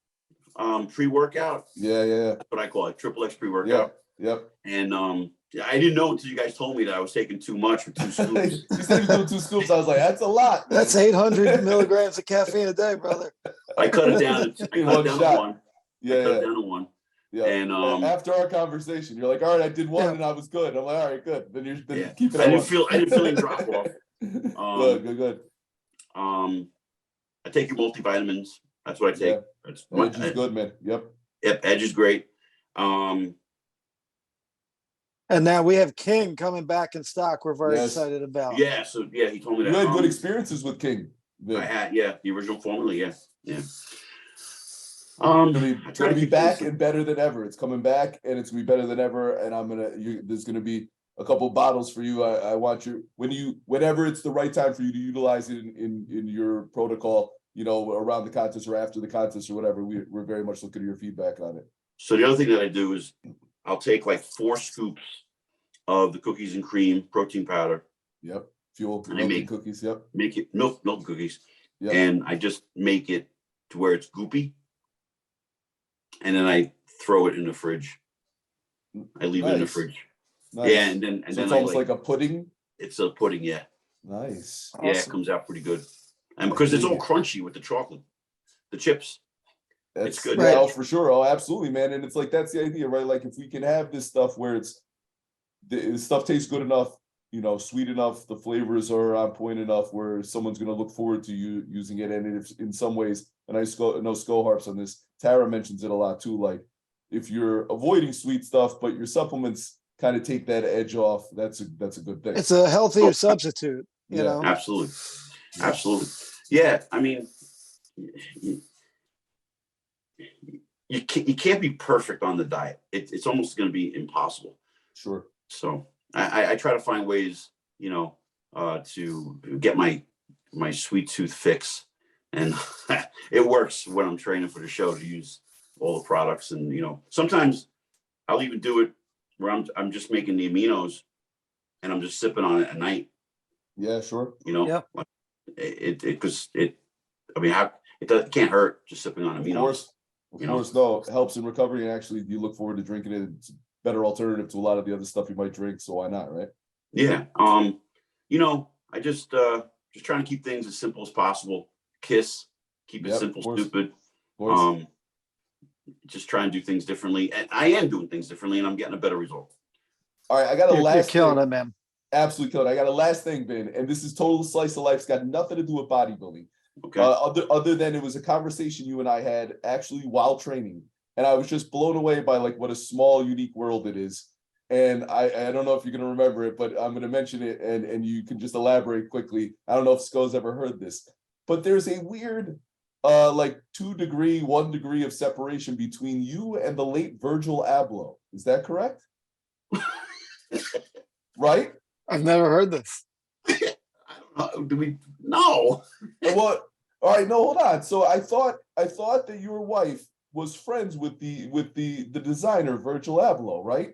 pre-workout. Yeah. That's what I call it, Triple X pre-workout. Yep. And I didn't know until you guys told me that I was taking too much with 2 scoops. You said you were doing 2 scoops. I was like, that's a lot. That's 800 milligrams of caffeine a day, brother. I cut it down. To one. Yeah. Cut it down to 1. Yeah. And after our conversation, you're like, all right, I did 1 and I was good. I'm like, all right, good. Then keep it. I didn't feel any drop off. Good. I take your multivitamins. That's what I take. Yeah. Edge is good, man. Yep, Edge is great. And now we have King coming back in stock. We're very excited about. Yeah, so he told me that. You had good experiences with King. I had, the original formula, yeah. It's gonna be back and better than ever. It's coming back and it's gonna be better than ever. And there's gonna be a couple bottles for you. I want you whenever it's the right time for you to utilize it in your protocol, around the contest or after the contest or whatever. We're very much looking at your feedback on it. So the other thing that I do is I'll take 4 scoops of the cookies and cream protein powder. Yep. Fuel and I make cookies. Yep. Make it milk cookies. Yep. and I just make it to where it's goopy, and then I throw it in the fridge. I leave it in the fridge. Nice. Yeah, and then So it's almost like a pudding. It's a pudding, yeah. Nice. Yeah, it Awesome. comes out pretty good, and because it's all crunchy with the chocolate, the chips. That's good. Yeah, Right. oh, for sure. Oh, absolutely, man. And it's like that's the idea, right? Like if we can have this stuff where the stuff tastes good enough, sweet enough, the flavors are on point enough where someone's going to look forward to you using it. And if in some ways, and I know Sko harps on this, Tara mentions it a lot too. Like if you're avoiding sweet stuff, but your supplements kind of take that edge off, that's a good thing. It's a healthier substitute, you Yeah. know. Absolutely. Absolutely. Yeah, I mean, you can't be perfect on the diet. It's almost going to be impossible. Sure. So I try to find ways, to get my sweet tooth fix, and it works when I'm training for the show to use all the products. And sometimes I'll even do it where I'm just making the aminos, and I'm just sipping on it at night. Yeah, sure. Yeah. Because I mean, it can't hurt just sipping on aminos. Of course, no, it helps in recovery, and actually, you look forward to drinking it. It's a better alternative to a lot of the other stuff you might drink. So why not, right? Yeah. I just trying to keep things as simple as possible. Keep it simple, stupid. Just try and do things differently, and I am doing things differently, and I'm getting a better result. All right, I got a You're last killing thing. it, man. Absolutely killing it. I got a last thing, Ben, and this is total slice of life. It's got nothing to do with bodybuilding. Okay. Other than it was a conversation you and I had actually while training, and I was just blown away by like what a small, unique world it is. And I don't know if you're gonna remember it, but I'm gonna mention it, and you can just elaborate quickly. I don't know if Sko's ever heard this, but there's a weird, like 1 degree of separation between you and the late Virgil Abloh. Is that correct? Right? I've never heard this. I don't know. Do we? No. Well, all right. No, hold on. So I thought that your wife was friends with the designer Virgil Abloh, right?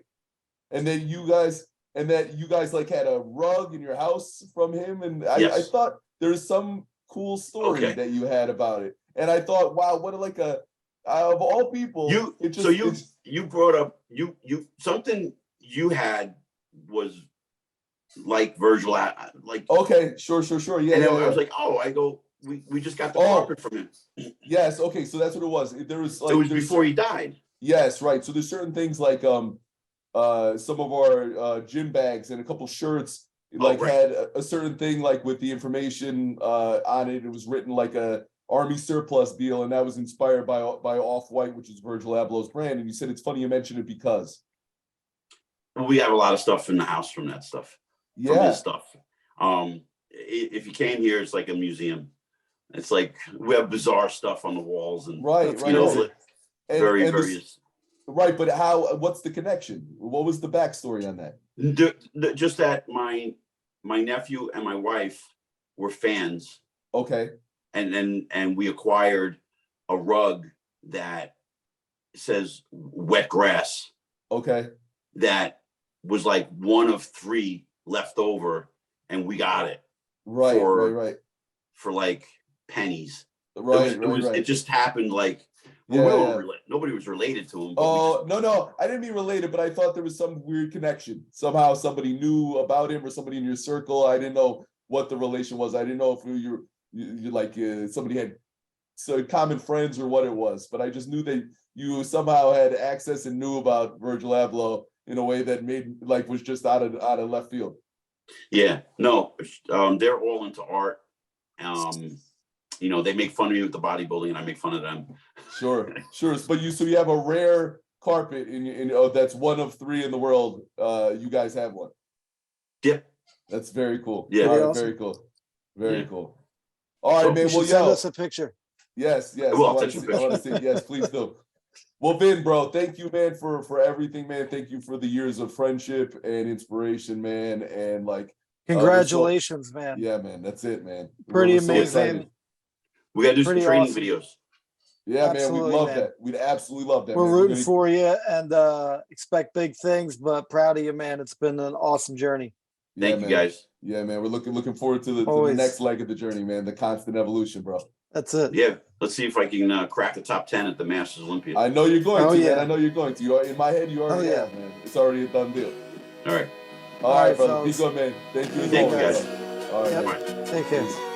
And then you guys like had a rug in your house from him, and I thought there's some cool story that you had about it, and I thought, wow, what of all people, you brought up something you had was like Virgil, like okay, sure, yeah. And then I was like, we just got the carpet from him. Yes, okay, so that's what it was. There was like it was before he died. Yes, right. So there's certain things like some of our gym bags and a couple shirts had a certain thing like with the information on it. It was written like a Army surplus deal, and that was inspired by Off-White, which is Virgil Abloh's brand. And you said it's funny you mentioned it because we have a lot of stuff in the house from that stuff. Yeah. From his stuff. If you came here, it's like a museum. It's like we have bizarre stuff on the walls and right. various. Right, but what's the connection? What was the backstory on that? Just that my nephew and my wife were fans. Okay. And we acquired a rug that says wet grass. Okay. That was like one of 3 left over, and we got it. Right. For like pennies. Right. It just happened like nobody was related to him. Oh, no, I didn't mean related, but I thought there was some weird connection. Somehow somebody knew about him or somebody in your circle. I didn't know what the relation was. I didn't know if you like somebody had common friends or what it was, but I just knew that you somehow had access and knew about Virgil Abloh in a way that made was just out of left field. Yeah, no, they're all into art. They make fun of me with the bodybuilding, and I make fun of them. Sure. But you have a rare carpet in that's one of 3 in the world. You guys have one. Yep. That's very cool. Yeah. Awesome. Very cool. Very cool. All right, man. Well, send us a picture. Yes. Well, I want to see. Yes, please do. Well, Vin, bro, thank you, man, for everything, man. Thank you for the years of friendship and inspiration, man. And congratulations, man. Yeah, man. That's it, man. Pretty We're amazing. We got to do some training awesome. videos. Yeah, absolutely, man. We'd love that. We'd absolutely love that. We're rooting for you and expect big things, but proud of you, man. It's been an awesome journey. Thank you, man. guys. Yeah, man. We're looking forward to the Always. next leg of the journey, man. The constant evolution, bro. That's it. Yeah, let's see if I can crack the top 10 at the Masters Olympia. I know you're going Oh, to, yeah. man. I know you're going to. You are, in my head, you already Oh, yeah. have, man. It's already a done deal. All right. All right, brother. fellas. Be good, man. Thank you. Thank you, guys. All right. Yep. man. Take care.